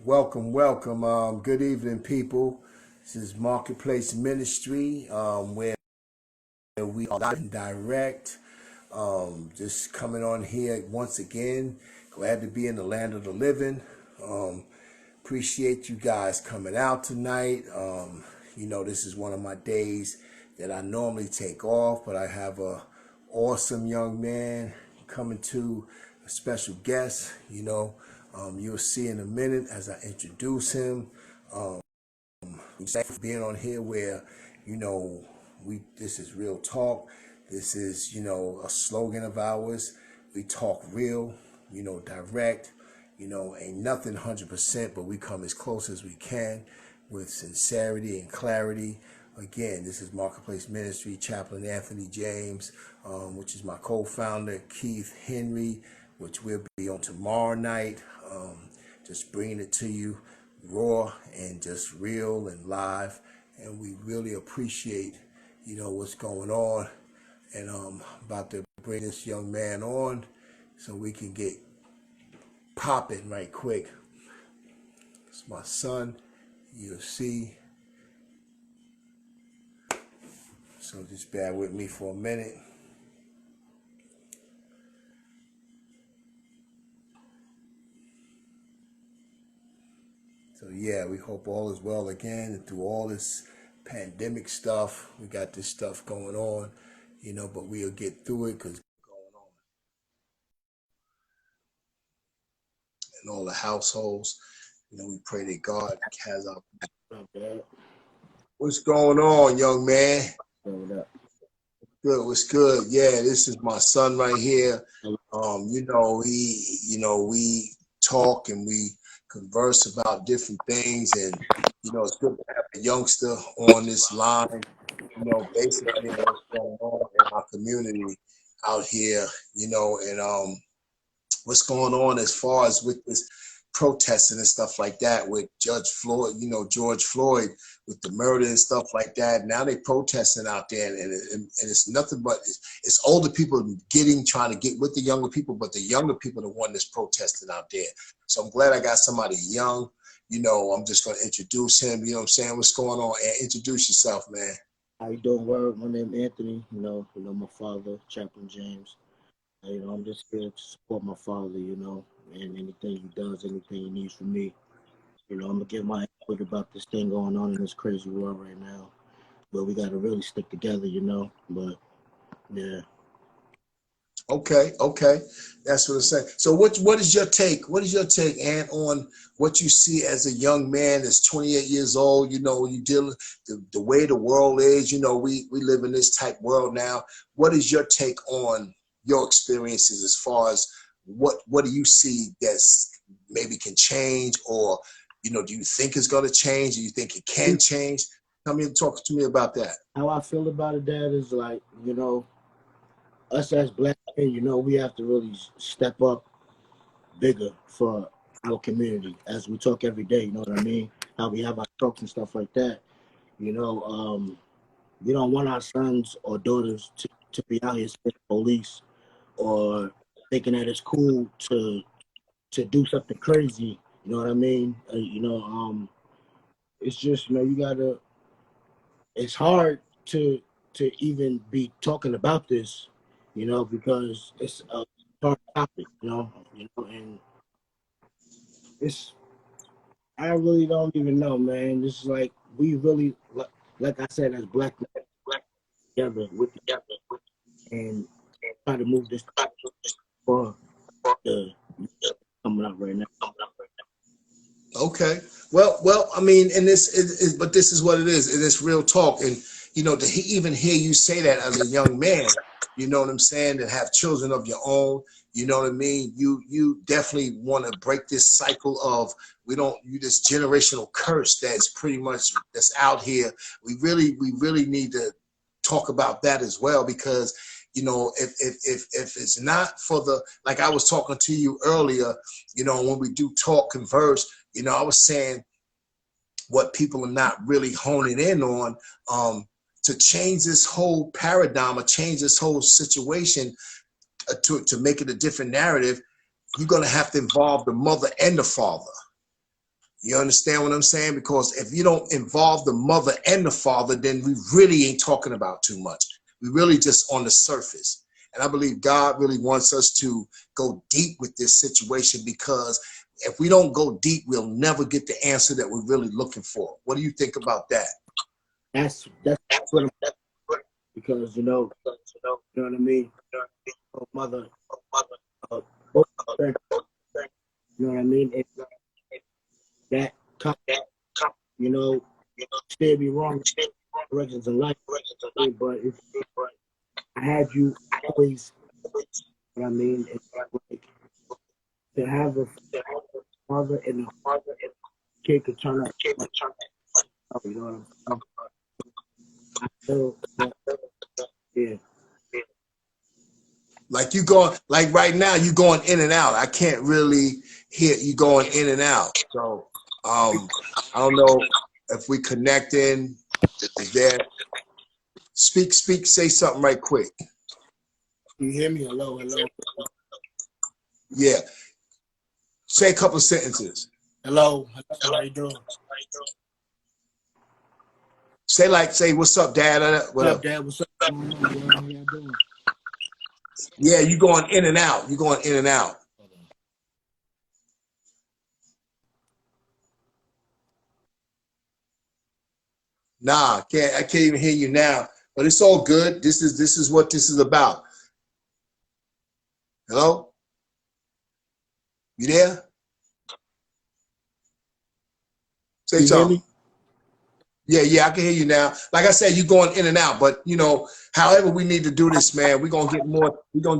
Welcome, welcome. Good evening, people. This is Marketplace Ministry, where we are live and direct. Just coming on here once again. Glad to be in the land of the living. Appreciate you guys coming out tonight. This is one of my days that I normally take off, but I have a awesome young man coming to a special guest. You'll see in a minute as I introduce him. Thank you for being on here where, this is real talk. This is, a slogan of ours. We talk real, direct, ain't nothing 100%, but we come as close as we can with sincerity and clarity. Again, this is Marketplace Ministry, Chaplain Anthony James, which is my co-founder, Keith Henry, which will be on tomorrow night. Just bringing it to you raw and just real and live. And we really appreciate, what's going on. And I'm about to bring this young man on so we can get popping right quick. It's my son, you'll see. So just bear with me for a minute. So yeah, we hope all is well again. And through all this pandemic stuff, we got this stuff going on, but we'll get through it because it's going on. And all the households, we pray that God has our back. What's going on, young man? Good, what's good? Yeah, this is my son right here. We talk and we converse about different things, and it's good to have a youngster on this line, basically what's going on in our community out here, and what's going on as far as with this protesting and stuff like that with George Floyd with the murder and stuff like that. Now they protesting out there, and it's nothing but it's older people trying to get with the younger people, but the younger people are the one that's protesting out there. So I'm glad I got somebody young. I'm just going to introduce him. You know what I'm saying? What's going on? And introduce yourself, man. How you doing, Word? My name is Anthony. My father, Chaplain James. I'm just here to support my father, and anything he does, anything he needs from me. I'm going to give my input about this thing going on in this crazy world right now. But we got to really stick together, But, yeah. Okay. That's what I'm saying. So what is your take? What is your take, Ant, on what you see as a young man that's 28 years old? You deal the way the world is, we live in this type world now. What is your take on your experiences as far as what do you see that's maybe can change, or, do you think it's going to change? Do you think it can change? Talk to me about that. How I feel about it, Dad, is like, us as black men, we have to really step up bigger for our community as we talk every day, you know what I mean? How we have our talks and stuff like that. We don't want our sons or daughters to be out here scared of police or thinking that it's cool to do something crazy, you know what I mean? It's just, it's hard to even be talking about this, because it's a hard topic, and I really don't even know, man. It's like we really, like I said, as black men together and try to move this for the coming up right now. Okay. Well, I mean, and this is, but this is what it is. It is real talk. And, to even hear you say that as a young man, you know what I'm saying, and have children of your own, you know what I mean? You definitely want to break this cycle of, this generational curse that's pretty much, that's out here. We really need to talk about that as well, because, if it's not for like I was talking to you earlier, when we do talk, converse, I was saying what people are not really honing in on, to change this whole paradigm or change this whole situation, to make it a different narrative. You're going to have to involve the mother and the father. You understand what I'm saying? Because if you don't involve the mother and the father, then we really ain't talking about too much. We really just on the surface. And I believe God really wants us to go deep with this situation, because if we don't go deep, we'll never get the answer that we're really looking for. What do you think about that? That's what I'm, because you know what I mean. Mother, both parents, you know what I mean. That you know, still be wrong directions in life, but if I had you always, what I mean, it's like to have a father and a kid could turn up. You know what I'm saying? So, yeah. Like you going, like right now, you going in and out. I can't really hear you going in and out. So I don't know if we connecting. Is there? Speak, say something right quick. You hear me? Hello. Yeah. Say a couple of sentences. Hello. How you doing? Say, what's up, Dad? What's Whatever. up, Dad? What's up? How y'all doing? Yeah, you going in and out. You going in and out. Nah, I can't even hear you now. But it's all good. This is what this is about. Hello? You there? Say You hear something. me? Yeah, I can hear you now. Like I said, you're going in and out, but you know, however we need to do this, man, we're gonna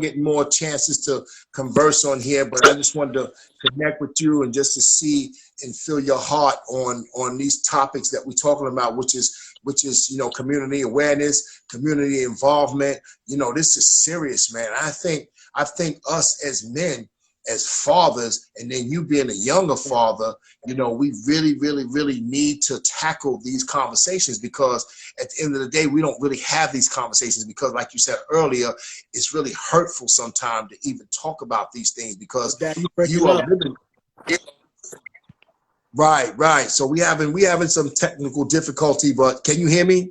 get more chances to converse on here. But I just wanted to connect with you and just to see and feel your heart on these topics that we're talking about, which is you know, community awareness, community involvement. You know, this is serious, man. I think us as men, as fathers, and then you being a younger father, you know, we really need to tackle these conversations, because at the end of the day, we don't really have these conversations, because like you said earlier, it's really hurtful sometimes to even talk about these things, because Dad, you you breaking are up. living. Right. So we having some technical difficulty, but can you hear me?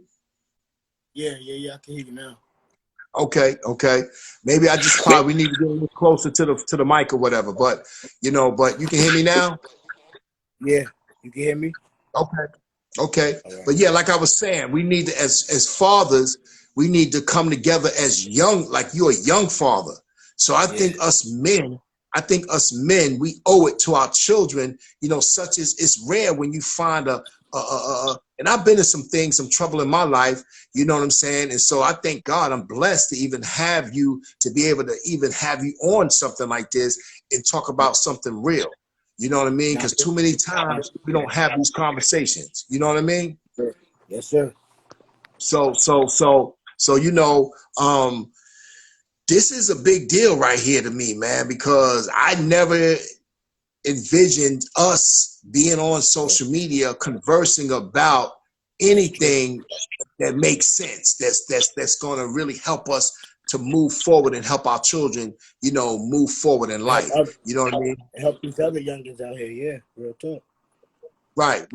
Yeah, I can hear you now. Okay. Maybe I just probably need to get a little closer to the mic or whatever, but you know, but you can hear me now? Yeah, you can hear me? Okay. All right. But yeah, like I was saying, we need to, as fathers, we need to come together as young, like you're a young father. So Yeah. I think us men, we owe it to our children, you know, such as it's rare when you find and I've been in some trouble in my life, you know what I'm saying? And so I thank God I'm blessed to even have you, to be able to even have you on something like this and talk about something real. You know what I mean? Now, Because too many times we don't have these conversations. You know what I mean? yes, sir. So you know, this is a big deal right here to me, man, because I never envisioned us being on social media conversing about anything that makes sense. That's going to really help us to move forward and help our children, you know, move forward in life. You know what I mean? Help these other youngins out here. Yeah, real talk. Right.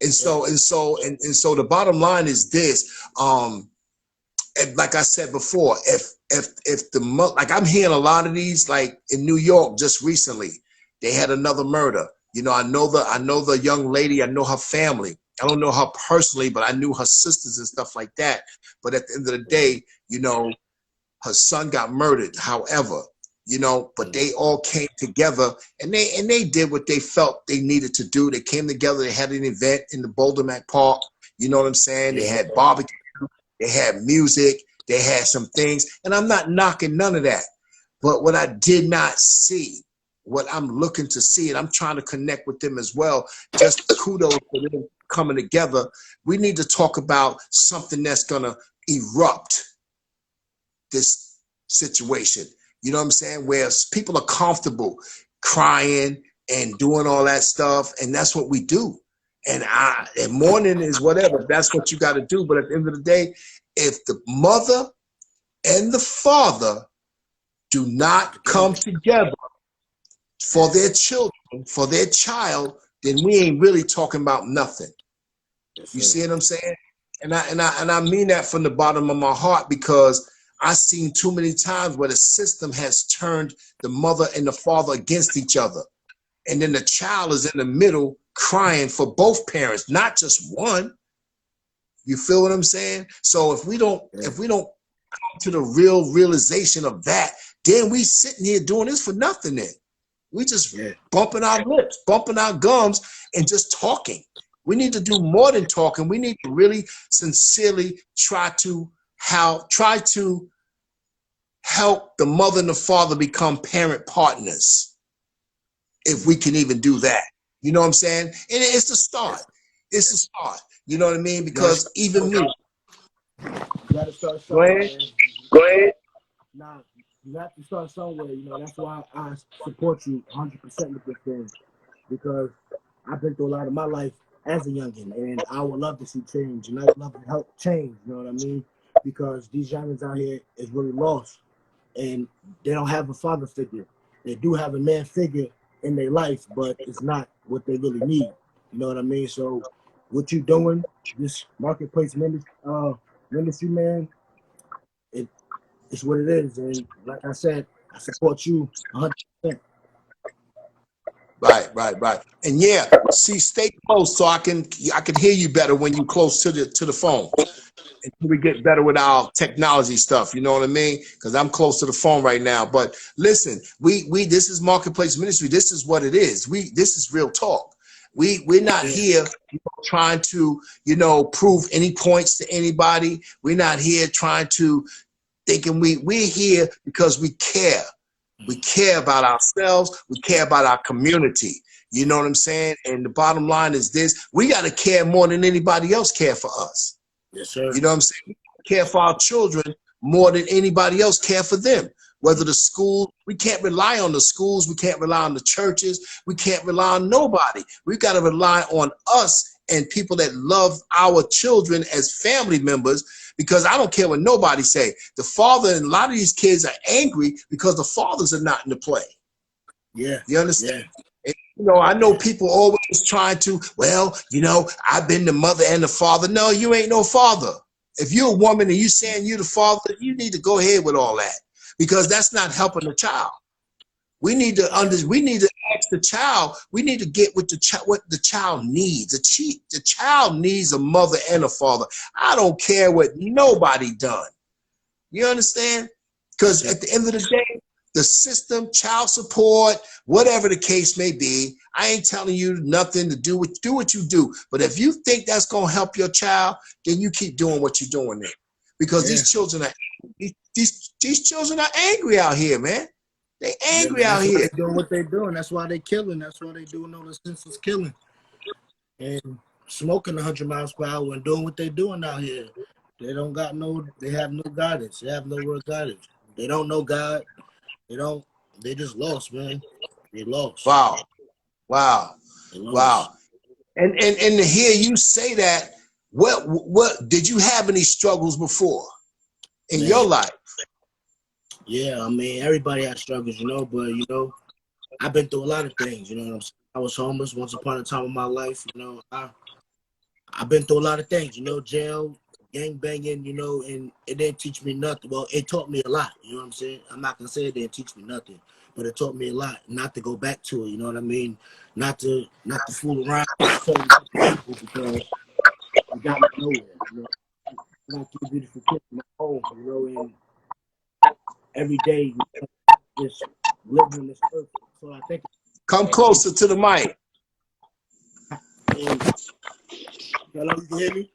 And so the bottom line is this. And like I said before, if the like I'm hearing a lot of these, like in New York just recently, they had another murder. You know, I know the young lady. I know her family. I don't know her personally, but I knew her sisters and stuff like that. But at the end of the day, you know, her son got murdered. However, you know, but they all came together and they did what they felt they needed to do. They came together. They had an event in the Boulder Mac Park. You know what I'm saying? They had barbecue. They had music, they had some things, and I'm not knocking none of that. But what I did not see, what I'm looking to see, and I'm trying to connect with them as well, just kudos for them coming together. We need to talk about something that's going to erupt this situation. You know what I'm saying? Where people are comfortable crying and doing all that stuff, and that's what we do. And mourning is whatever. That's what you got to do. But at the end of the day, if the mother and the father do not come together for their children, for their child, then we ain't really talking about nothing. Yes, You sir. see what I'm saying? And I mean that from the bottom of my heart, because I've seen too many times where the system has turned the mother and the father against each other. And then the child is in the middle crying for both parents, not just one. You feel what I'm saying? So if we don't come to the real realization of that, then we sitting here doing this for nothing then. We just bumping our lips, bumping our gums, and just talking. We need to do more than talking. We need to really sincerely try to help the mother and the father become parent partners, if we can even do that. You know what I'm saying? And it's the start. It's the start. You know what I mean? Because even me. You gotta start Go somewhere, ahead. man. Go ahead. Nah, you have to start somewhere. You know, that's why I support you 100% with this thing, because I've been through a lot of my life as a youngin, and I would love to see change, and I would love to help change. You know what I mean? Because these youngins out here is really lost, and they don't have a father figure. They do have a man figure in their life, but it's not what they really need. You know what I mean? So, what you doing, this marketplace ministry, man, it's what it is. And like I said, I support you 100%. Right. And yeah, see, stay close so I can hear you better when you close to the phone. Until we get better with our technology stuff, you know what I mean? Because I'm close to the phone right now. But listen, we this is Marketplace Ministry. This is what it is. This is real talk. We're not here trying to, prove any points to anybody. We're not here trying to thinking we're here because we care. We care about ourselves. We care about our community. You know what I'm saying? And the bottom line is this: we got to care more than anybody else care for us. Yes, sir. You know what I'm saying? We care for our children more than anybody else care for them. Whether the school, we can't rely on the schools. We can't rely on the churches. We can't rely on nobody. We've got to rely on us and people that love our children as family members, because I don't care what nobody say. The father and a lot of these kids are angry because the fathers are not in the play. Yeah. You understand? Yeah. And, I know people always trying to, well, I've been the mother and the father. No, you ain't no father. If you're a woman and you saying you the father, you need to go ahead with all that, because that's not helping the child. We need to we need to ask the child. We need to get what the child needs. The child needs a mother and a father. I don't care what nobody done. You understand? Because at the end of the day, the system, child support, whatever the case may be, I ain't telling you nothing to do what you do. But if you think that's gonna help your child, then you keep doing what you're doing there. Because these children are angry out here, man. They angry out here. They doing what they're doing. That's why they killing. That's why they doing all the senseless killing and smoking 100 miles per hour and doing what they doing out here. They have no guidance. They have no real guidance. They don't know God. They just lost, man. They lost. Wow. And to hear you say that, what did you have any struggles before in your life? Yeah, I mean, everybody has struggles, but I've been through a lot of things, you know what I'm saying? I was homeless once upon a time in my life, I've been through a lot of things, jail, gang banging, and it didn't teach me nothing. Well, it taught me a lot, you know what I'm saying? I'm not gonna say it didn't teach me nothing, but it taught me a lot not to go back to it, you know what I mean? Not to fool around with certain people, because it got me nowhere, I got 3 beautiful kids in my home, and every day just living on this earth. So I think. Come closer to the mic. Hello, you can hear me?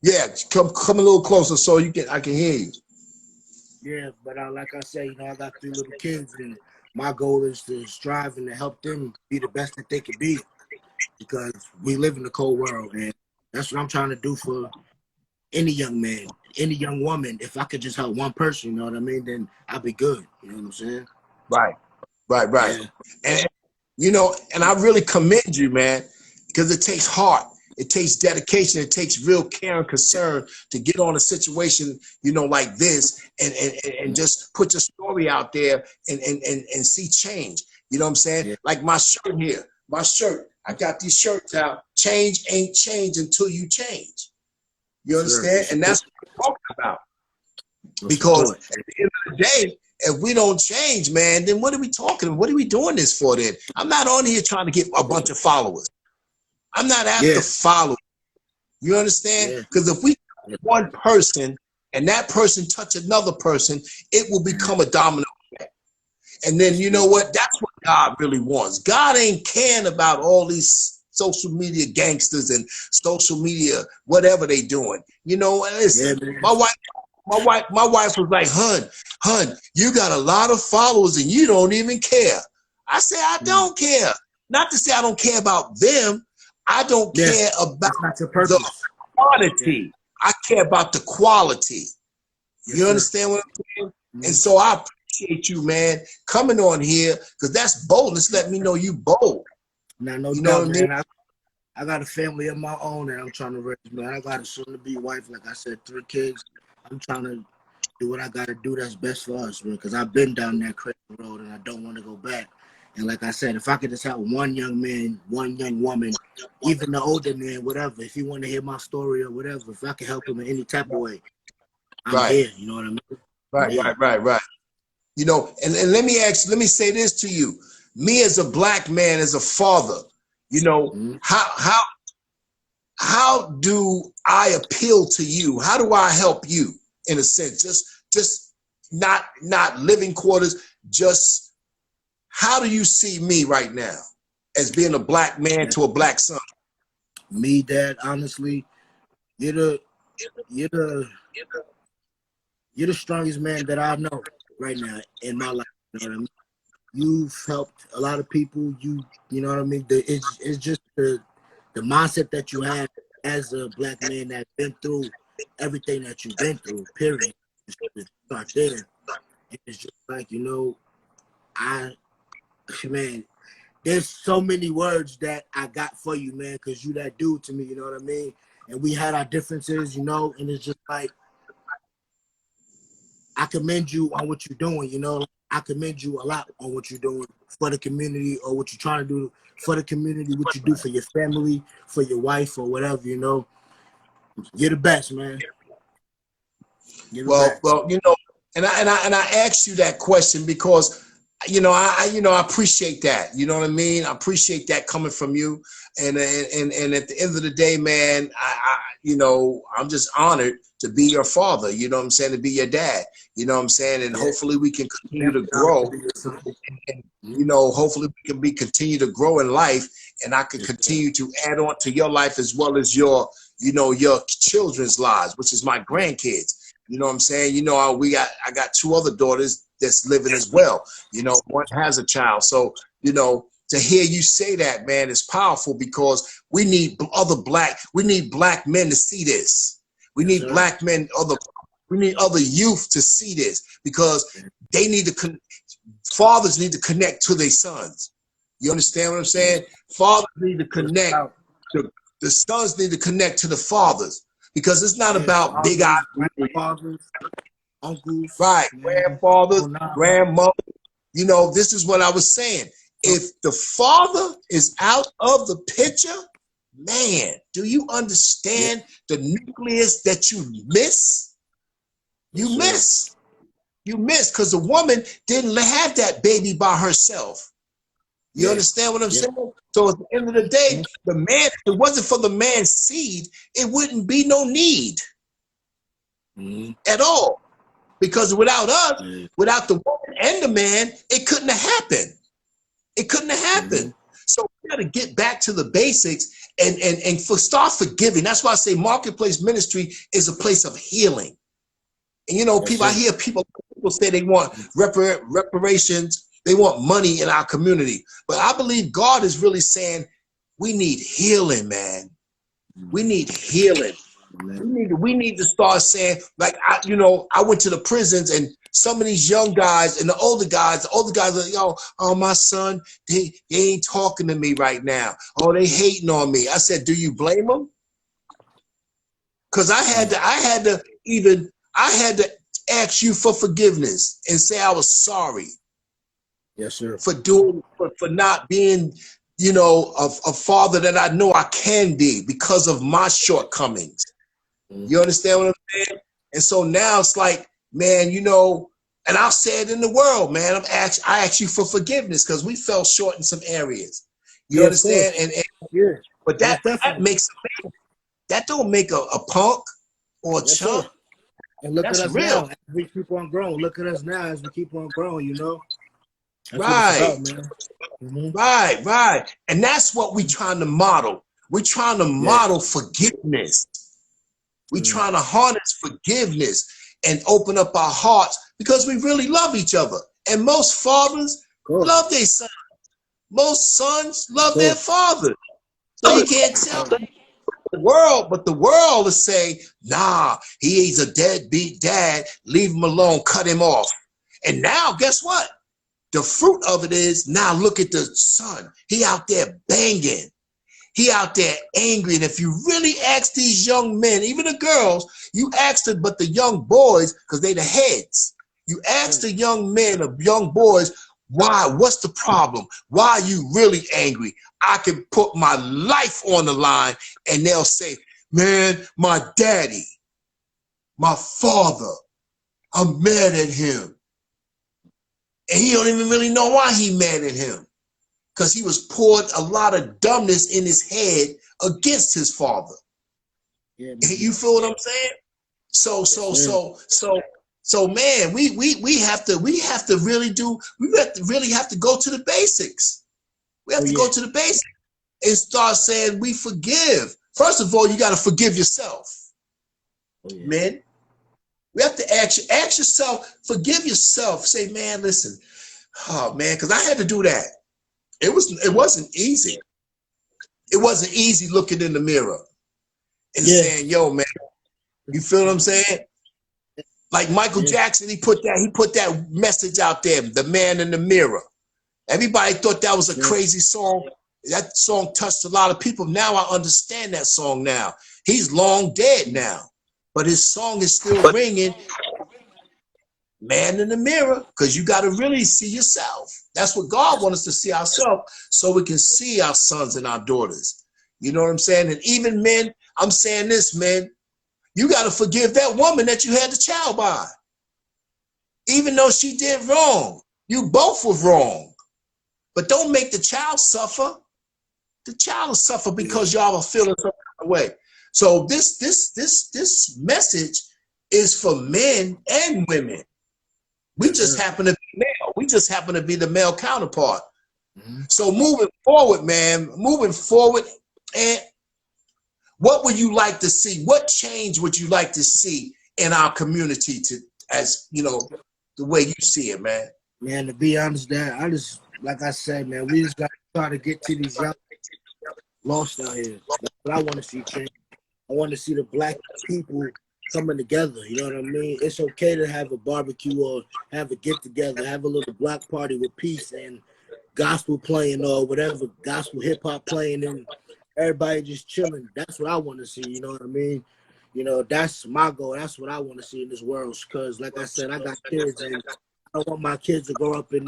Yeah, come a little closer so I can hear you. Yeah, but like I say, I got 3 little kids, and my goal is to strive and to help them be the best that they can be, because we live in a cold world, and that's what I'm trying to do for any young man, any young woman. If I could just help one person, you know what I mean, then I'd be good. You know what I'm saying? Right. Yeah. And I really commend you, man, because it takes heart, it takes dedication, it takes real care and concern to get on a situation, like this, and just put your story out there and see change. You know what I'm saying? Yeah. Like my shirt here. my shirt. I got these shirts out. Change ain't change until you change. You understand? And that's what we're talking about. Because at the end of the day, if we don't change, man, then what are we talking about? What are we doing this for then? I'm not on here trying to get a bunch of followers. I'm not after followers. You understand? Because if we one person and that person touch another person, it will become a domino effect. And then you know what? That's what God really wants. God ain't caring about all these social media gangsters and social media, whatever they doing. You know, listen, my wife was like, hun, you got a lot of followers and you don't even care. I say, I don't care. Not to say I don't care about them. I don't care about the quantity. I care about the quality. You understand what I'm saying? And so I appreciate you, man, coming on here, because that's boldness. Let me know you bold. Now, no doubt, man. I got a family of my own and I'm trying to raise, man. I got a soon-to-be wife, like I said, 3 kids. I'm trying to do what I got to do that's best for us, man, because I've been down that crazy road and I don't want to go back. And like I said, if I could just have one young man, one young woman, even the older man, whatever, if he want to hear my story or whatever, if I can help him in any type of way, I'm here. You know what I mean? Right. You know, and let me say this to you. Me as a black man, as a father, you know, how do I appeal to you? How do I help you in a sense? Just not living quarters, just how do you see me right now as being a black man to a black son? Me, Dad, honestly, you're the strongest man that I know right now in my life. You know what I mean? You've helped a lot of people. You know what I mean? It's just the mindset that you have as a black man that's been through everything that you've been through, period. Start there. It's just like, you know, man, there's so many words that I got for you, man, because you that dude to me, you know what I mean? And we had our differences, you know, and it's just like, I commend you on what you're doing, you know. I commend you a lot on what you're doing for the community or what you're trying to do for the community, what you do for your family, for your wife or whatever, you know. You're the best, man. Well, you know, and I asked you that question because you know, I appreciate that. You know what I mean? I appreciate that coming from you. And at the end of the day, man, you know, I'm just honored to be your father. You know what I'm saying? To be your dad. You know what I'm saying? And hopefully we can continue to grow. And, you know, hopefully we can continue to grow in life, and I can continue to add on to your life as well as your, you know, your children's lives, which is my grandkids. You know what I'm saying? You know, I got 2 other daughters that's living as well. You know, one has a child. So, you know, to hear you say that, man, is powerful because we need black men to see this. We need black men, we need other youth to see this because they need to, fathers need to connect to their sons. You understand what I'm saying? Fathers need to connect, the sons need to connect to the fathers. Because it's not about big eyes, grandfathers, uncles, right? Grandfathers, grandmothers. You know, this is what I was saying. If the father is out of the picture, man, do you understand the nucleus that you miss? You miss because the woman didn't have that baby by herself. You understand what I'm saying? So at the end of the day, the man, if it wasn't for the man's seed, it wouldn't be no need at all. Because without us, without the woman and the man, it couldn't have happened. It couldn't have happened. So we got to get back to the basics and start forgiving. That's why I say Marketplace Ministry is a place of healing. And you know, I hear people say they want reparations. They want money in our community. But I believe God is really saying we need healing, man. We need healing. We need to start saying, like, I went to the prisons and some of these young guys and the older guys are, yo, oh, my son, they ain't talking to me right now. Oh, they hating on me. I said, do you blame them? Because I had to ask you for forgiveness and say I was sorry. Yes, sir. For not being you know, a father that I know I can be because of my shortcomings. You understand what I'm saying? And so now it's like, man, you know, and I'll say it in the world, man. I ask you for forgiveness because we fell short in some areas. You Yeah, of understand? course. And Yeah, but most that definitely. makes that don't make a punk or a Yes, sir. chump. And look at That's us real. now as we keep on growing. Look at us now as we keep on growing, you know? That's what it's Right. about, man. Mm-hmm. Right, right. And that's what we're trying to model. We're trying to Yeah. model forgiveness. We're Mm. trying to harness forgiveness and open up our hearts because we really love each other. And most fathers Of course. love their sons. Most sons Of love their course. father. So you can't tell the world, but the world will say, nah, he's a deadbeat dad. Leave him alone, cut him off. And now, guess what? The fruit of it is now look at the son. He out there banging. He out there angry. And if you really ask these young men, even the girls, you ask them, but the young boys, because they the heads, you ask the young men or young boys, why? What's the problem? Why are you really angry? I can put my life on the line and they'll say, man, my daddy, my father, I'm mad at him. And he don't even really know why he mad at him. Because he was poured a lot of dumbness in his head against his father. Yeah, You man. feel what I'm saying? So Yes, so sir. so so so man, we have to really do really have to go to the basics. We have Oh, to yeah. go to the basics and start saying we forgive. First of all, you got to forgive yourself, Oh, yeah. men. We have to ask yourself, forgive yourself. Say, man, listen, oh man, because I had to do that. It wasn't easy. It wasn't easy looking in the mirror and Yeah. saying, yo, man, you feel what I'm saying? Like Michael Yeah. Jackson, he put that message out there, the man in the mirror. Everybody thought that was a Sure. crazy song. That song touched a lot of people. Now I understand that song now. He's long dead now, but his song is still ringing. Man in the mirror, because you got to really see yourself. That's what God wants us to see ourselves so we can see our sons and our daughters. You know what I'm saying? And even men, I'm saying this, man, you got to forgive that woman that you had the child by. Even though she did wrong, you both were wrong. But don't make the child suffer. The child will suffer Yeah. because y'all are feeling some kind of way. So this message is for men and women. We Yes, just sir. happen to be male. We just happen to be the male counterpart. Mm-hmm. So moving forward, man, and what would you like to see? What change would you like to see in our community to, as you know, the way you see it, man? Man, to be honest, Dad, I just, like I said, man, we just got to try to get to these young lost out here. That's what I want to see change. I want to see the black people coming together. You know what I mean? It's okay to have a barbecue or have a get together, have a little block party with peace and gospel playing or whatever, gospel hip hop playing, and everybody just chilling. That's what I want to see. You know what I mean? You know, that's my goal. That's what I want to see in this world. Because, like I said, I got kids, and I don't want my kids to grow up in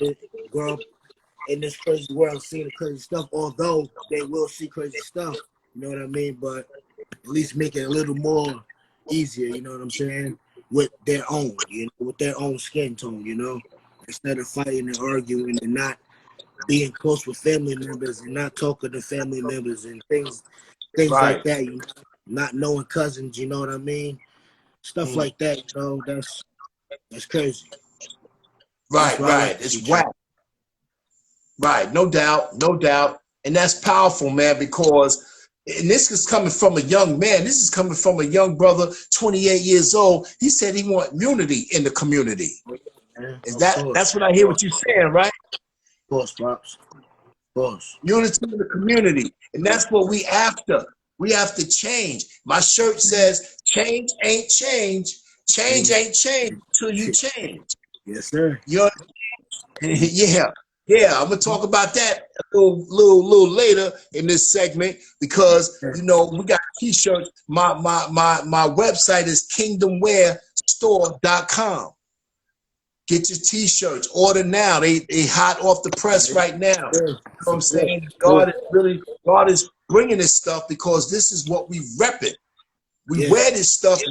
this crazy world, seeing the crazy stuff. Although they will see crazy stuff, you know what I mean. But at least make it a little more easier. You know what I'm saying? With their own, with their own skin tone. Instead of fighting and arguing and not being close with family members and not talking to family members and things like Right. that. Not knowing cousins. You know what I mean? Stuff Mm. like that. That's crazy. That's Right, what I like right. to see It's change. whack. Right, no doubt, no doubt. And that's powerful, man, because and this is coming from a young man. This is coming from a young brother, 28 years old. He said he want unity in the community. Man, Is of that's course, what I hear what you're saying, right? pops, of course. Unity in the community. And that's what we after. We have to change. My shirt Man, says change ain't change. Change change. ain't change until you change. Yes, sir. You know. Yeah, yeah. I'm gonna talk about that a little later in this segment because Yeah. we got t-shirts. My website is kingdomwearstore.com. Get your t-shirts. Order now. They hot off the press right now. You know what I'm saying? God is bringing this stuff because this is what we repping. We wear this stuff,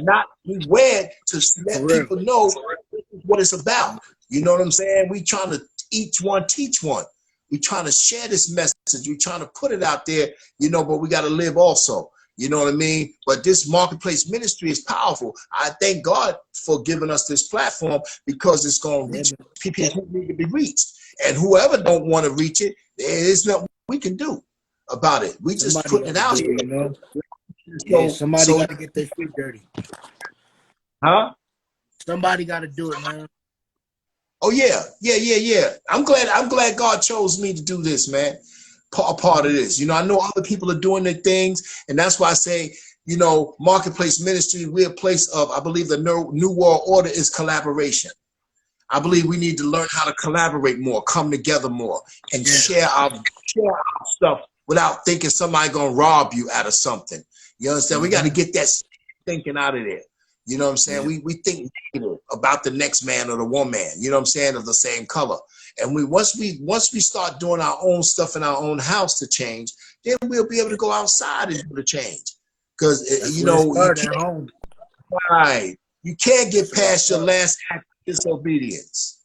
we wear it to let people know this is what it's about. You know what I'm saying? We trying to each one teach one. We trying to share this message. We trying to put it out there, you know, but we got to live also. You know what I mean? But this marketplace ministry is powerful. I thank God for giving us this platform because it's going to reach people who need to be reached. And whoever don't want to reach it, there's nothing we can do about it. We just putting it out here. You know? Yeah, somebody got to get their feet dirty. Huh? Somebody got to do it, man. Oh yeah. I'm glad God chose me to do this, man. Part of this. You know, I know other people are doing their things, and that's why I say, you know, marketplace ministry, we're a place of, I believe the new world order is collaboration. I believe we need to learn how to collaborate more, come together more, and share our stuff without thinking somebody gonna rob you out of something. You understand? We got to get that thinking out of there. You know what I'm saying? We think negative about the next man or the woman, you know what I'm saying, of the same color. And once we start doing our own stuff in our own house to change, then we'll be able to go outside and do the change. Because you know, you can't get past your last act of disobedience.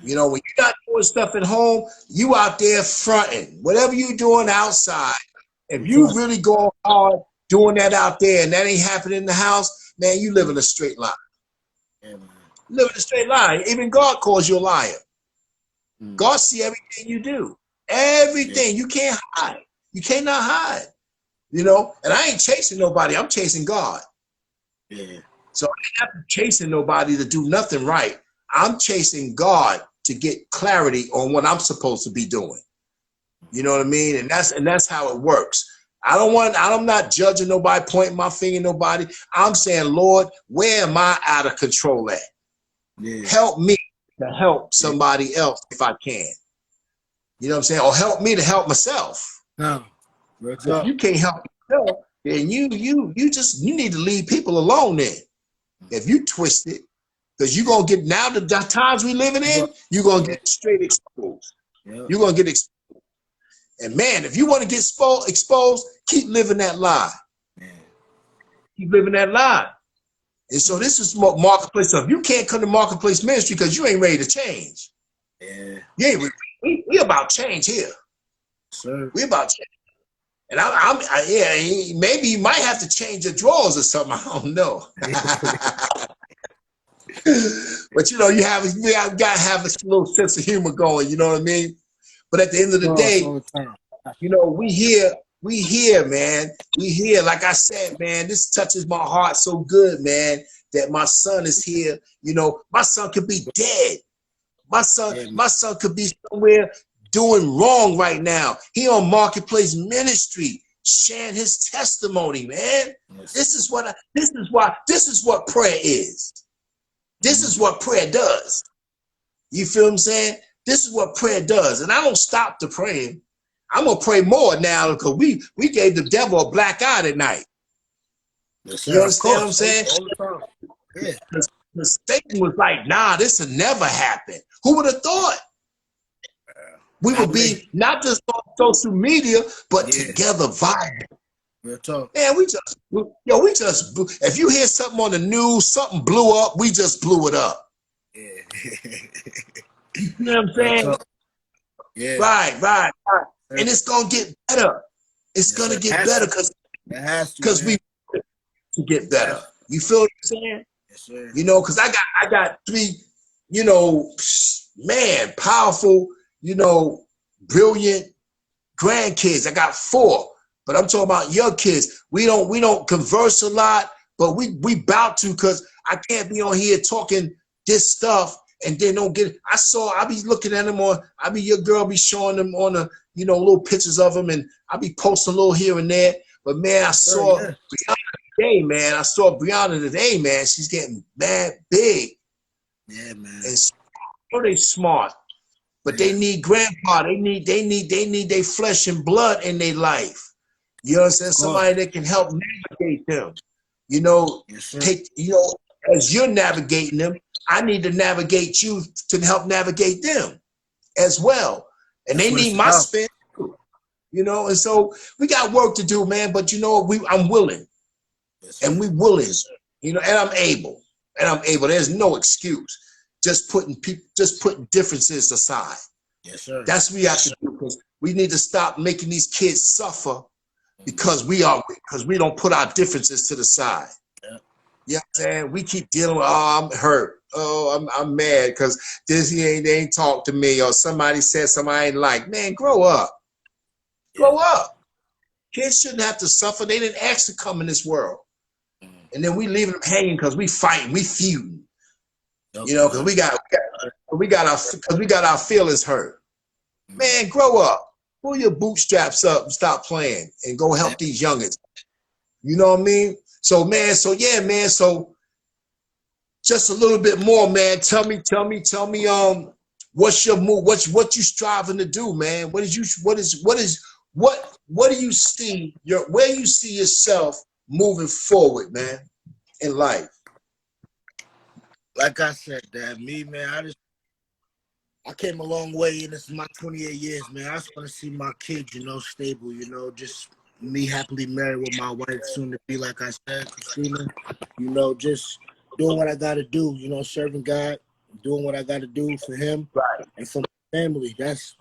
You know, when you're not doing stuff at home, you out there fronting. Whatever you're doing outside, if you really go hard doing that out there and that ain't happening in the house, man, you live in a straight line. You live in a straight line. Even God calls you a liar. God see everything you do. Everything. You can't hide. You cannot hide. You know, and I ain't chasing nobody. I'm chasing God. So I ain't chasing nobody to do nothing right. I'm chasing God to get clarity on what I'm supposed to be doing. You know what I mean? And that's how it works. I'm not judging nobody, pointing my finger at nobody. I'm saying, Lord, where am I out of control at? Help me to help somebody else if I can. You know what I'm saying? Or help me to help myself. If you can't help yourself, then you need to leave people alone then. If you twist it, because you're going to get, now the times we living in, you're going to get straight exposed. You're going to get exposed. And man, if you want to get exposed, keep living that lie. Keep living that lie. And so this is marketplace stuff. You can't come to marketplace ministry because you ain't ready to change. We about change here. We about change. And maybe you might have to change your drawers or something. I don't know. But you know, you got to have a little sense of humor going. You know what I mean? But at the end of the day, you know, we here, man. We here. Like I said, man, this touches my heart so good, man, that my son is here. You know, my son could be dead. My son could be somewhere doing wrong right now. He on marketplace ministry, sharing his testimony, man. This is what prayer is. This is what prayer does. You feel what I'm saying? This is what prayer does. And I don't stop to praying. I'm going to pray more now because we gave the devil a black eye at night. You understand what I'm saying? Because Satan was like, nah, this will never happen. Who would have thought? We would be not just on social media, but together vibrant. Man, we just, if you hear something on the news, something blew up, we just blew it up. You know what I'm saying? Right. And it's going to get better. It's going to get better because we to get better. You feel what I'm saying? Yes, sir. You know, because I got three, you know, man, powerful, you know, brilliant grandkids. I got 4, but I'm talking about your kids. We don't converse a lot, but we bout to, because I can't be on here talking this stuff and then don't get it. I be looking at them your girl be showing them on the, you know, little pictures of them, and I be posting a little here and there. But man, I saw Brianna today, man. I saw Brianna today, man. She's getting mad big. Yeah, man. And they smart, but they need grandpa. They need their flesh and blood in their life. You understand? Somebody that can help navigate them. You know, as you're navigating them, I need to navigate you to help navigate them as well. And they need my spin too, you know. And so we got work to do, man. But you know, I'm willing, and we willing, you know, and I'm able, There's no excuse. Just putting differences aside. Yes, sir. That's what we have to do, because we need to stop making these kids suffer because we don't put our differences to the side. Yeah. You know what I'm saying? We keep dealing with, oh, I'm hurt. Oh, I'm mad because they ain't talk to me, or somebody said something I ain't like. Man, grow up. Grow up. Kids shouldn't have to suffer. They didn't ask to come in this world. And then we leaving them hanging because we fighting, we feuding. You know, because we got our feelings hurt. Man, grow up. Pull your bootstraps up and stop playing and go help these youngins. You know what I mean? So man, so just a little bit more, man. Tell me, what's your move? What you striving to do, man? What do you see where you see yourself moving forward, man, in life? Like I said, Dad, man, I came a long way, and this is my 28 years, man. I just want to see my kids, you know, stable, you know, just me happily married with my wife, soon to be, like I said, Christina, you know, just doing what I got to do, you know, serving God, doing what I got to do for him, right, and for my family. That's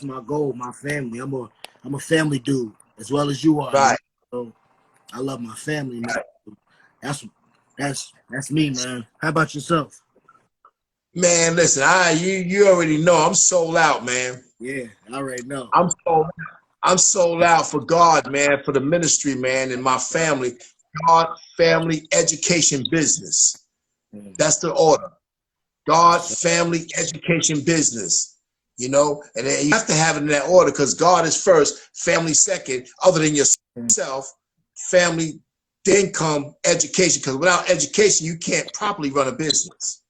my goal, my family. I'm a family dude, as well as you are. right. You know? So I love my family, man. Right. That's me, man. How about yourself? Man, listen, you already know I'm sold out, man. Yeah, I already know. I'm sold out for God, man, for the ministry, man, and my family. God, family, education, business. That's the order. God, family, education, business. You know, and then you have to have it in that order, because God is first, family second, other than yourself, family, then come education. Because without education, you can't properly run a business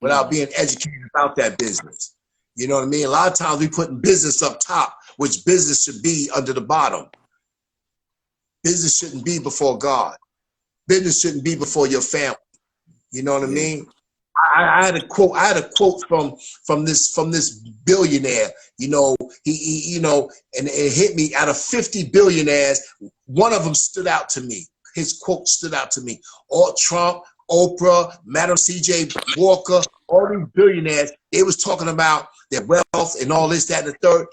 without being educated about that business. You know what I mean? A lot of times we putting business up top, which business should be under the bottom. Business shouldn't be before God. Business shouldn't be before your family. You know what I mean? I had a quote from this billionaire. You know, he you know, and it hit me. Out of 50 billionaires, one of them stood out to me. His quote stood out to me. All Trump, Oprah, Madam C.J. Walker, all these billionaires, they was talking about their wealth and all this, that, and the third.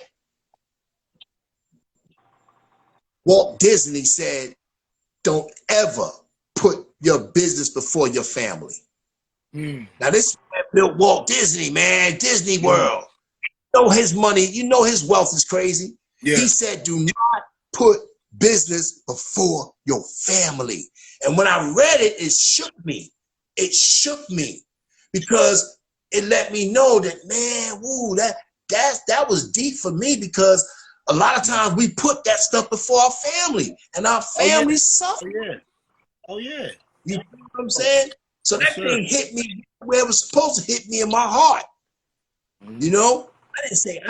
Walt Disney said, "Don't ever put your business before your family." Now this man built Walt Disney, man, Disney World. You know his money, you know his wealth is crazy. Yeah. He said, "Do not put business before your family." And when I read it, it shook me. It shook me, because it let me know that, man, woo, that was deep for me, because a lot of times we put that stuff before our family, and our family suffer. Oh yeah. You know what I'm saying? So that thing hit me where it was supposed to hit me, in my heart. You know, I said,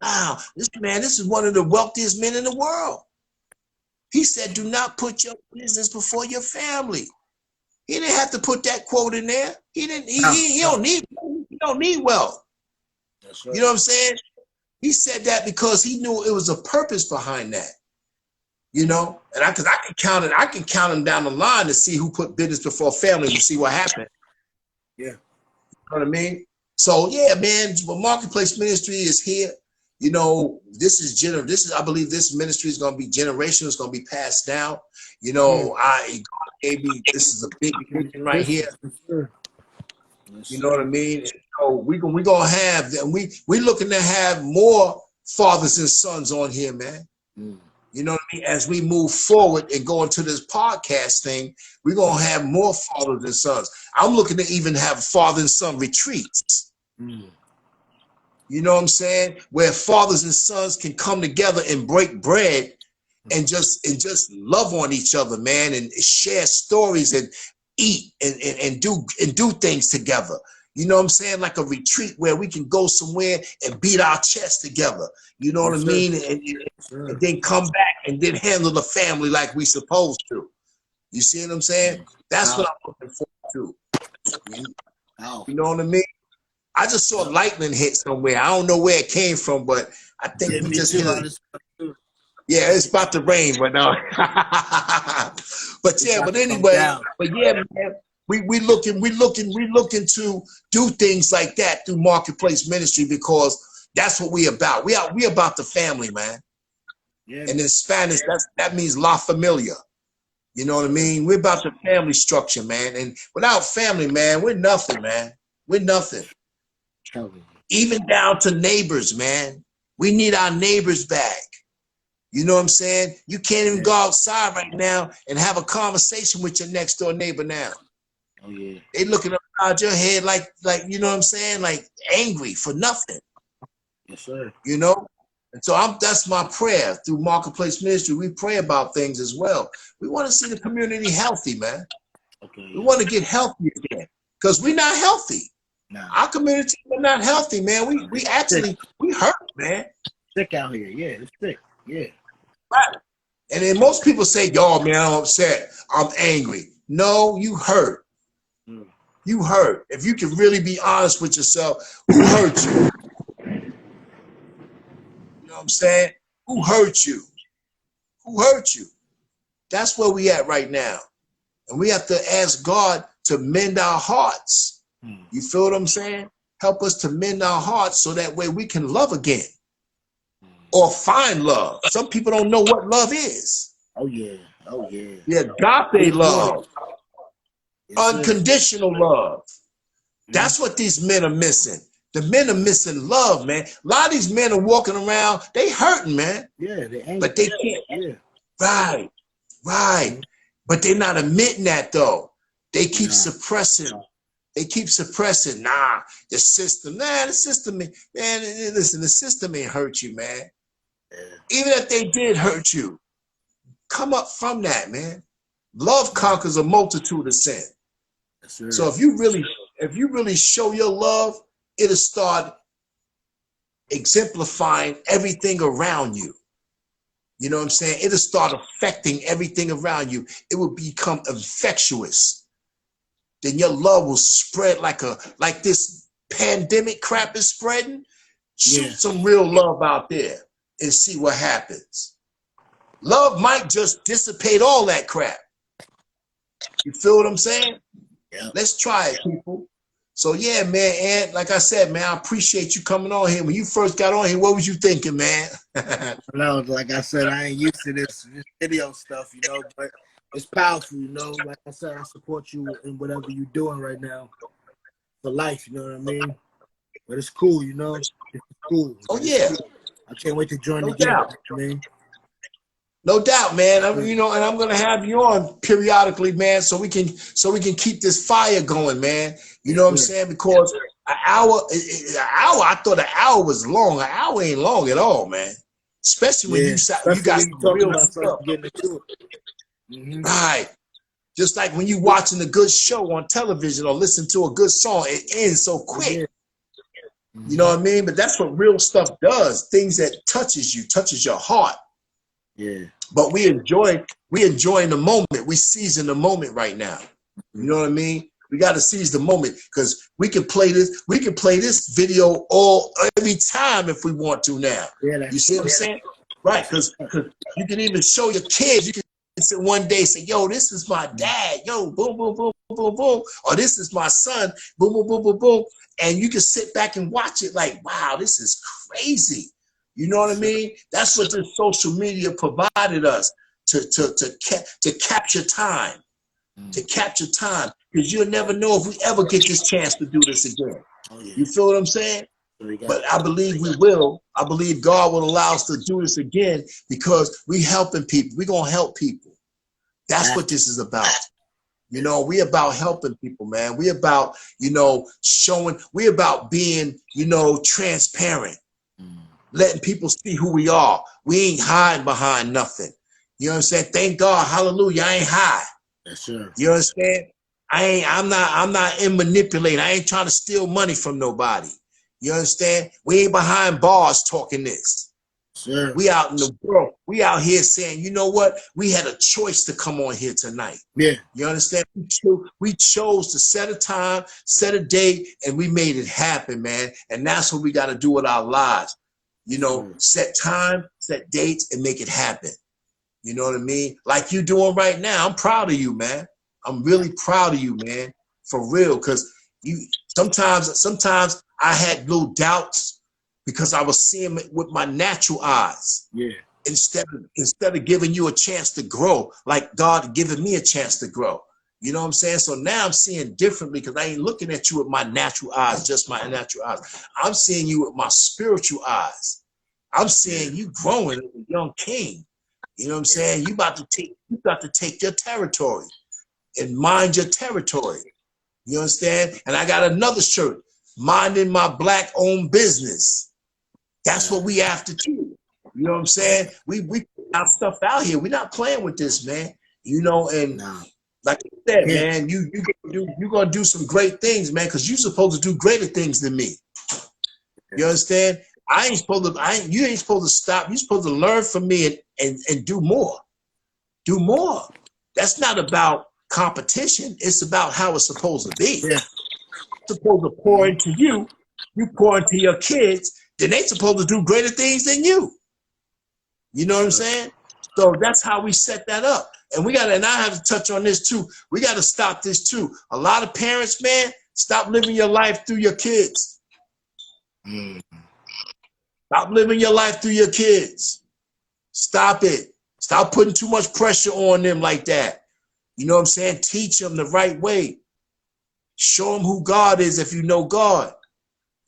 wow, this is one of the wealthiest men in the world. He said, "Do not put your business before your family." He didn't have to put that quote in there. He don't need wealth. That's right. You know what I'm saying? He said that because he knew it was a purpose behind that. You know, and I can count them down the line to see who put business before family and see what happened. Yeah. You know what I mean? So yeah, man, Marketplace Ministry is here. You know, I believe this ministry is going to be generational. It's going to be passed down. You know, this is a big vision right here. You know what I mean? So we gonna have them. We looking to have more fathers and sons on here, man. You know what I mean? As we move forward and go into this podcast thing, we're going to have more fathers and sons. I'm looking to even have father and son retreats. You know what I'm saying? Where fathers and sons can come together and break bread and just love on each other, man, and share stories and eat and do things together. You know what I'm saying? Like a retreat where we can go somewhere and beat our chest together. You know what I mean? And then come back and then handle the family like we supposed to. You see what I'm saying? That's what I'm looking forward to. Oh, You know what I mean? I just saw lightning hit somewhere. I don't know where it came from, but I think yeah, we me just too. hit I it. just, Yeah, it's about to rain, but no. But it's yeah, about but to come anyway, down. but yeah, man, we looking to do things like that through Marketplace Ministry because that's what we about. We about the family, man. Yeah, And man. in Spanish, that means la familia. You know what I mean? We're about the family structure, man. And without family, man, we're nothing, man. We're nothing. Telling you. Even down to neighbors, man. We need our neighbors back. You know what I'm saying? You can't even Yeah. go outside right now and have a conversation with your next door neighbor now. Oh yeah. They looking upside your head like you know what I'm saying? Like angry for nothing. Yes, sir. You know? And so that's my prayer through Marketplace Ministry. We pray about things as well. We want to see the community healthy, man. Okay. We Yeah. want to get healthy again because we're not healthy. Nah. Our community are not healthy, man. We actually hurt, man. Sick out here. Yeah, it's sick. Yeah. Right. And then most people say, "Yo, man, I'm upset. I'm angry." No, you hurt. Mm. You hurt. If you can really be honest with yourself, who hurt you? You know what I'm saying? Who hurt you? Who hurt you? That's where we at right now. And we have to ask God to mend our hearts. Mm. You feel what I'm saying? Help us to mend our hearts so that way we can love again or find love. Some people don't know what love is. Oh yeah. Oh yeah. The agape love, Yes, sir. unconditional love. Mm. That's what these men are missing. The men are missing love, man. A lot of these men are walking around, they hurting, man. Yeah, they angry. But they can't. Yeah. Right. Mm. But they're not admitting that though. They keep Nah. suppressing. They keep suppressing. Nah, the system. Nah, the system. Man, listen, the system ain't hurt you, man. Yeah. Even if they did hurt you, come up from that, man. Love conquers a multitude of sin. Yes, sir. So if you really show your love, it'll start exemplifying everything around you. You know what I'm saying? It'll start affecting everything around you. It will become infectious. Then your love will spread like this pandemic crap is spreading. Shoot some real love out there and see what happens. Love might just dissipate all that crap. You feel what I'm saying? Yeah. Let's try it, people. So yeah, man, and like I said, man, I appreciate you coming on here. When you first got on here, what was you thinking, man? No, like I said, I ain't used to this video stuff, you know, but it's powerful, you know. Like I said, I support you in whatever you're doing right now for life, you know what I mean? But it's cool, you know. It's cool. Oh It's yeah, cool. I can't wait to join no the game, doubt. you know what I mean? No doubt, man. And I'm gonna have you on periodically, man, so we can keep this fire going, man. You know what I'm saying? Because an hour, I thought an hour was long. An hour ain't long at all, man. Especially when you Especially got when you some talking real about stuff, something getting into it. right? Just like when you watching a good show on television or listen to a good song, it ends so quick. Yeah. You know what I mean? But that's what real stuff does. Things that touches your heart. Yeah. But we enjoying the moment. We seizing the moment right now. You know what I mean? We got to seize the moment because we can play this video every time if we want to now. Yeah, You see what I'm saying? Right, because you can even show your kids. You can sit one day and say, "Yo, this is my dad." Yo, boom, boom, boom, boom, boom. Or this is my son. Boom, boom, boom, boom, boom. And you can sit back and watch it like, wow, this is crazy. You know what I mean? That's what this social media provided us to capture time. To capture time. Because you'll never know if we ever get this chance to do this again. You feel what I'm saying? But I believe we will. I believe God will allow us to do this again because we helping people. We're going to help people. That's what this is about. You know, we about helping people, man. We about, showing, we about being, transparent, letting people see who we are. We ain't hiding behind nothing. You know what I'm saying? Thank God, hallelujah, I ain't high. Yes, sir. You understand? I'm not in manipulating. I ain't trying to steal money from nobody. You understand? We ain't behind bars talking this. Sir. We out in the world. We out here saying, you know what? We had a choice to come on here tonight. Yeah. You understand? We chose to set a time, set a date, and we made it happen, man. And that's what we got to do with our lives. You know, set time, set dates, and make it happen. You know what I mean? Like you doing right now. I'm proud of you, man. I'm really proud of you, man. For real. Because you sometimes I had little doubts because I was seeing it with my natural eyes. Yeah. Instead of giving you a chance to grow, like God giving me a chance to grow. You know what I'm saying? So now I'm seeing differently because I ain't looking at you with my natural eyes, just my natural eyes. I'm seeing you with my spiritual eyes. I'm seeing you growing as a young king. You know what I'm saying? You got to take your territory and mind your territory. You understand? And I got another shirt, minding my black owned business. That's what we have to do. You know what I'm saying? We put our stuff out here. We're not playing with this, man. You know, and like I said, man, you're gonna do some great things, man, because you're supposed to do greater things than me. You understand? You ain't supposed to stop. You're supposed to learn from me and do more. Do more. That's not about competition. It's about how it's supposed to be. Yeah. It's supposed to pour into you. You pour into your kids. Then they supposed to do greater things than you. You know what I'm saying? So that's how we set that up. And and I have to touch on this too. We got to stop this too. A lot of parents, man, stop living your life through your kids. Stop living your life through your kids. Stop it. Stop putting too much pressure on them like that. You know what I'm saying? Teach them the right way. Show them who God is if you know God.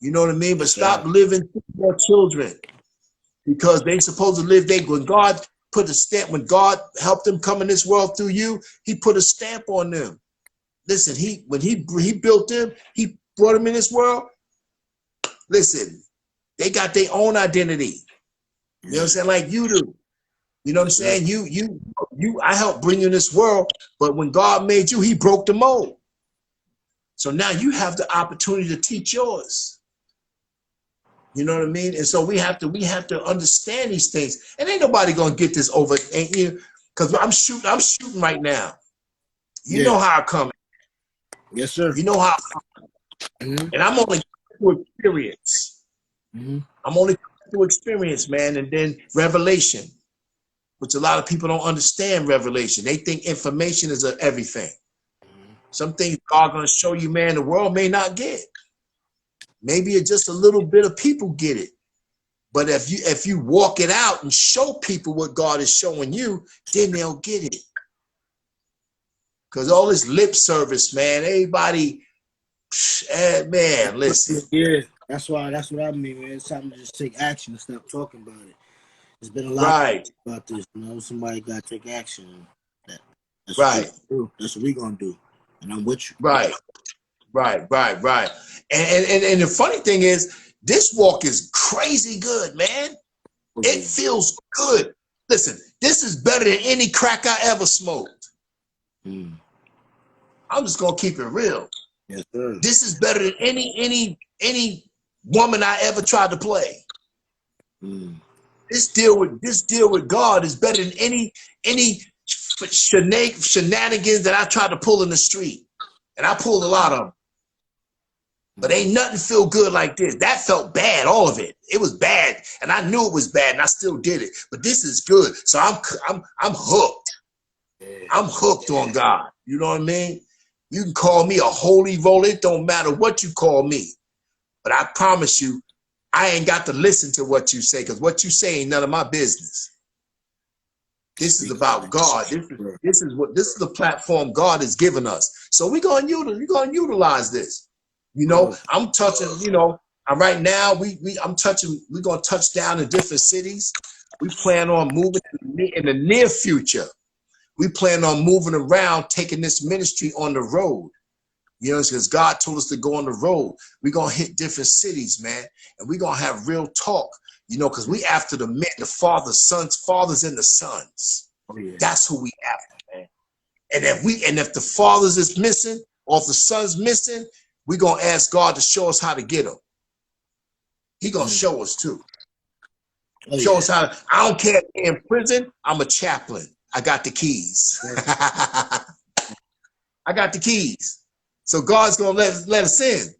You know what I mean? But stop living through your children because they supposed to live. When God put a stamp, when God helped them come in this world through you, he put a stamp on them. Listen, when he built them, he brought them in this world. Listen, they got their own identity. You know what I'm saying? Like you do. You know what I'm saying? I helped bring you in this world, but when God made you, he broke the mold. So now you have the opportunity to teach yours. You know what I mean? And so we have to understand these things. And ain't nobody gonna get this over, ain't you? Because I'm shooting right now. You know how I come. Yes, sir. You know how I come. And I'm only through experience. I'm only through experience, man, and then revelation, which a lot of people don't understand revelation. They think information is everything. Some things God gonna show you, man, the world may not get. Maybe it's just a little bit of people get it. But if you walk it out and show people what God is showing you, then they'll get it. Because all this lip service, man, everybody, man, listen. Yeah, that's what I mean, man. It's time to just take action and stop talking about it. There's been a lot about this, you know. Somebody got to take action. That's what we gonna do, and I'm with you. Right. And the funny thing is, this walk is crazy good, man. It feels good. Listen, this is better than any crack I ever smoked. I'm just gonna keep it real. Yes, sir. This is better than any woman I ever tried to play. This deal with God is better than any shenanigans that I tried to pull in the street. And I pulled a lot of them. But ain't nothing feel good like this. That felt bad, all of it. It was bad, and I knew it was bad, and I still did it. But this is good, so I'm hooked. I'm hooked on God. You know what I mean? You can call me a holy roller. It don't matter what you call me. But I promise you, I ain't got to listen to what you say, because what you say ain't none of my business. This is about God. This is the platform God has given us. So we're gonna utilize this. You know, I'm touching, you know, right now we're gonna touch down in different cities. We plan on moving in the near future. We plan on moving around, taking this ministry on the road. You know, because God told us to go on the road. We're gonna hit different cities, man, and we're gonna have real talk, you know, because we after the men, the fathers and the sons. That's who we after, man. And if the fathers is missing or if the sons missing, we're gonna ask God to show us how to get them. He gonna show us too. Oh Show yeah. us how. I don't care if you're in prison. I'm a chaplain. I got the keys. Yeah. I got the keys. So God's gonna let us in.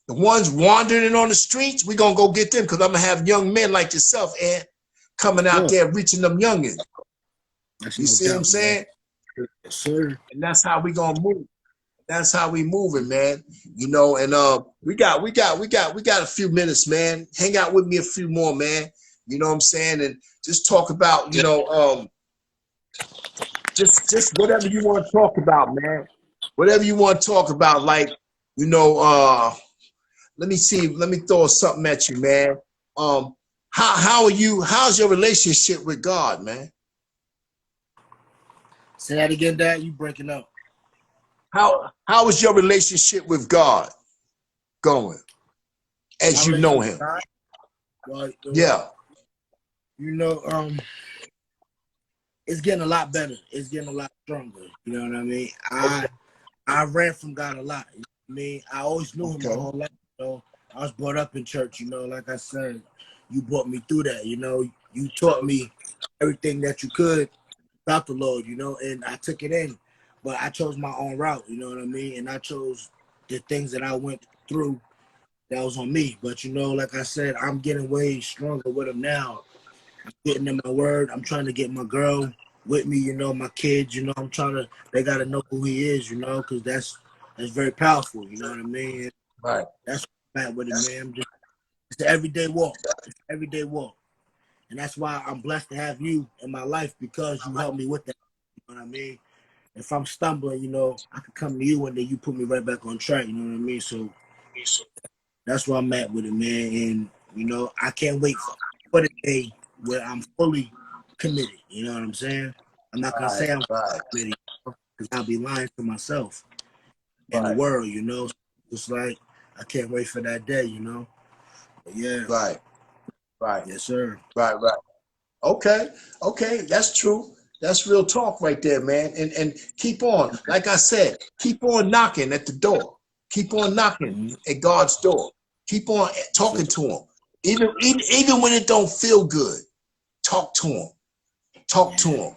The ones wandering on the streets, we're gonna go get them because I'm gonna have young men like yourself, Ed, coming out Sure. there reaching them youngins. That's You no see what I'm doubt, man. saying? Yes, sir. And that's how we gonna move. That's how we moving, man. You know, and we got a few minutes, man. Hang out with me a few more, man. You know what I'm saying? And just talk about, you know, just whatever you want to talk about, man. Whatever you want to talk about, like, you know, let me see, let me throw something at you, man. How are you? How's your relationship with God, man? Say that again, Dad. You breaking up. How is your relationship with God going My as you know relationship with him? God. Well, Yeah. you know, it's getting a lot better. It's getting a lot stronger. You know what I mean? Okay. I ran from God a lot. You know what I mean? I always knew him my Okay. whole life. You know, I was brought up in church. You know, like I said, you brought me through that. You know, you taught me everything that you could about the Lord. You know, and I took it in, but I chose my own route. You know what I mean? And I chose the things that I went through that was on me. But you know, like I said, I'm getting way stronger with him now. I'm getting in my word. I'm trying to get my girl with me, you know, my kids, you know, they got to know who he is, you know, because that's very powerful, you know what I mean? Right. That's what I'm at with it, man. It's an everyday walk. It's an everyday walk. And that's why I'm blessed to have you in my life because you helped me with that, you know what I mean? If I'm stumbling, you know, I could come to you and then you put me right back on track, you know what I mean? So that's where I'm at with it, man. And, you know, I can't wait for the day where I'm fully committed. You know what I'm saying? I'm not going to Right. say I'm Right. committed because I'll be lying to myself and the Right. world, you know? It's like, I can't wait for that day, you know? But yeah. Right. Right. Yes, sir. Right. Right. Okay. Okay. That's true. That's real talk right there, man. And keep on. Like I said, keep on knocking at the door. Keep on knocking Mm-hmm. at God's door. Keep on Sure. talking to him. Even when it don't feel good, talk to him. Talk to Yeah. him.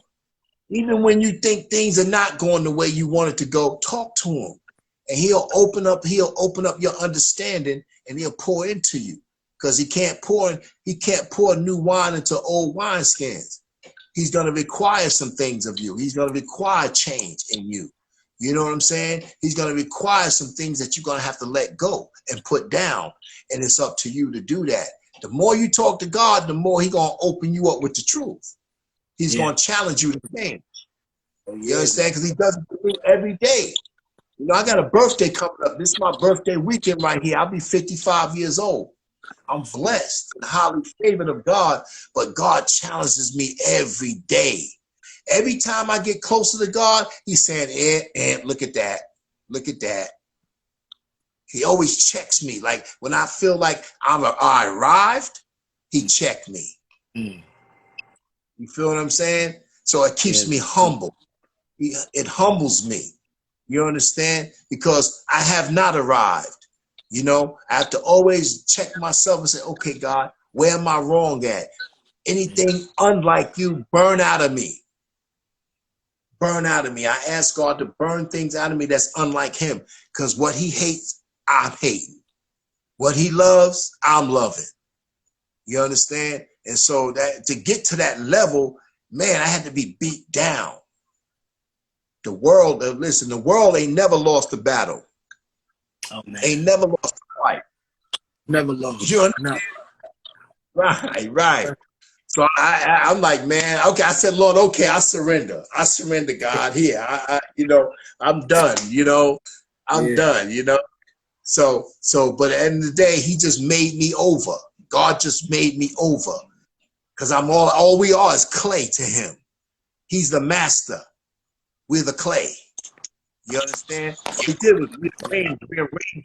Even when you think things are not going the way you want it to go, talk to him. And he'll open up your understanding and he'll pour into you. Because he can't pour new wine into old wineskins. He's going to require some things of you. He's going to require change in you. You know what I'm saying? He's going to require some things that you're going to have to let go and put down. And it's up to you to do that. The more you talk to God, the more he's going to open you up with the truth. He's Yeah. going to challenge you to change. Oh, You yeah. understand? Because he does it every day. You know, I got a birthday coming up. This is my birthday weekend right here. I'll be 55 years old. I'm blessed and highly favored of God, but God challenges me every day. Every time I get closer to God, he's saying, look at that. Look at that. He always checks me. Like when I feel like I arrived, he checked me. Mm. You feel what I'm saying? So it keeps Yeah. me humble. It humbles me. You understand? Because I have not arrived. You know, I have to always check myself and say, okay, God, where am I wrong at? Anything unlike you, burn out of me. Burn out of me. I ask God to burn things out of me that's unlike him. Because what he hates, I'm hating. What he loves, I'm loving. You understand? And so that to get to that level, man, I had to be beat down. The world, listen, the world ain't never lost a battle. Oh, man. Ain't never lost a fight. Never You lost. understand? No. Right, right. So I'm like, man, okay. I said, Lord, okay, I surrender. I surrender, God. Here, you know, I'm done. You know, I'm Yeah. done. You know. But at the end of the day, he just made me over. God just made me over, because I'm all we are is clay to him. He's the master. We're the clay. You understand? All he did was rearrange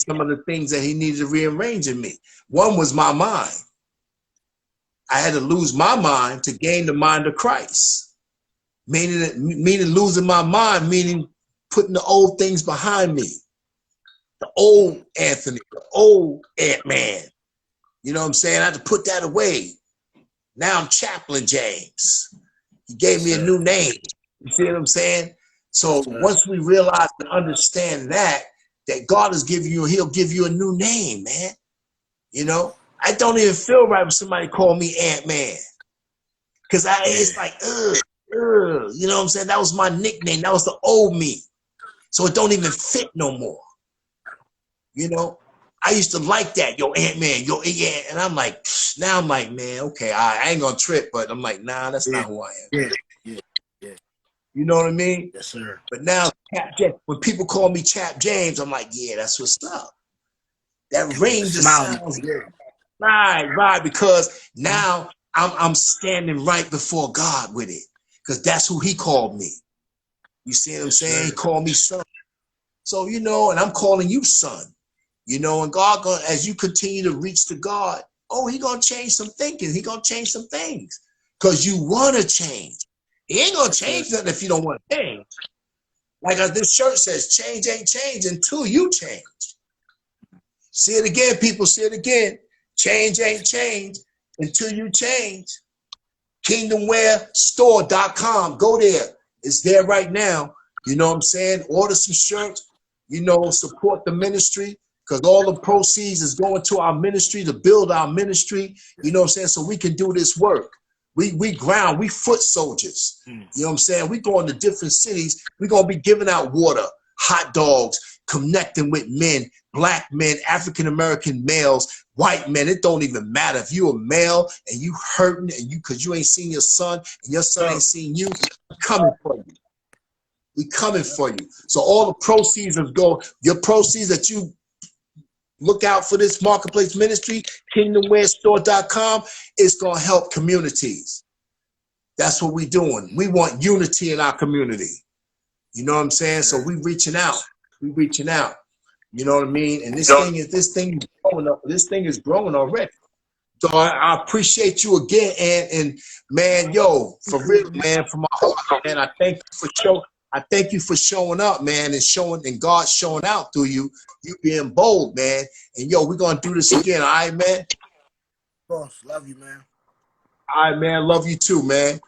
some of the things that he needed to rearrange in me. One was my mind. I had to lose my mind to gain the mind of Christ. Meaning losing my mind, meaning putting the old things behind me. The old Anthony, the old Ant-Man. You know what I'm saying? I had to put that away. Now I'm Chaplain James. He gave me a new name. You see what I'm saying? So once we realize and understand that God is giving you, he'll give you a new name, man. You know, I don't even feel right when somebody call me Ant-Man. Because it's like, you know what I'm saying? That was my nickname. That was the old me. So it don't even fit no more. You know, I used to like that, yo, Ant-Man, yo, yeah. And I'm like, now I'm like, man, okay, I ain't gonna trip, but I'm like, nah, that's not who I am. Yeah. You know what I mean? Yes, sir. But now, when people call me Chap James, I'm like, yeah, that's what's up. That ring just sounds good. Right, because now I'm standing right before God with it, because that's who he called me. You see what I'm saying? He called me son. So, you know, and I'm calling you son. You know, and God, as you continue to reach to God, he gonna change some thinking. He gonna change some things, because you want to change. He ain't gonna change nothing if you don't want to change. Like this shirt says, change ain't change until you change. See it again, people, see it again. Change ain't change until you change. KingdomWearStore.com. Go there. It's there right now. You know what I'm saying? Order some shirts. You know, support the ministry, because all the proceeds is going to our ministry to build our ministry. You know what I'm saying? So we can do this work. We foot soldiers. You know what I'm saying? We go into different cities. We're going to be giving out water, hot dogs, connecting with men, black men, African-American males, white men. It don't even matter. If you're a male and you hurting and because you ain't seen your son and your son ain't seen you, we're coming for you. We coming for you. So all the proceeds your proceeds that you look out for this marketplace ministry, KingdomWearStore.com, is going to help communities. That's what we're doing. We want unity in our community. You know what I'm saying? So we reaching out. We reaching out. You know what I mean? And this thing is growing up. This thing is growing already. So I appreciate you again, and man, yo, for real, man, from my heart, man, I thank you for showing up, man, and God showing out through you being bold, man. And yo, we're gonna do this again, all right, man? Boss, love you, man. All right, man, love you too, man.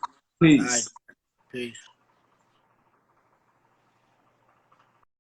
Peace. Peace.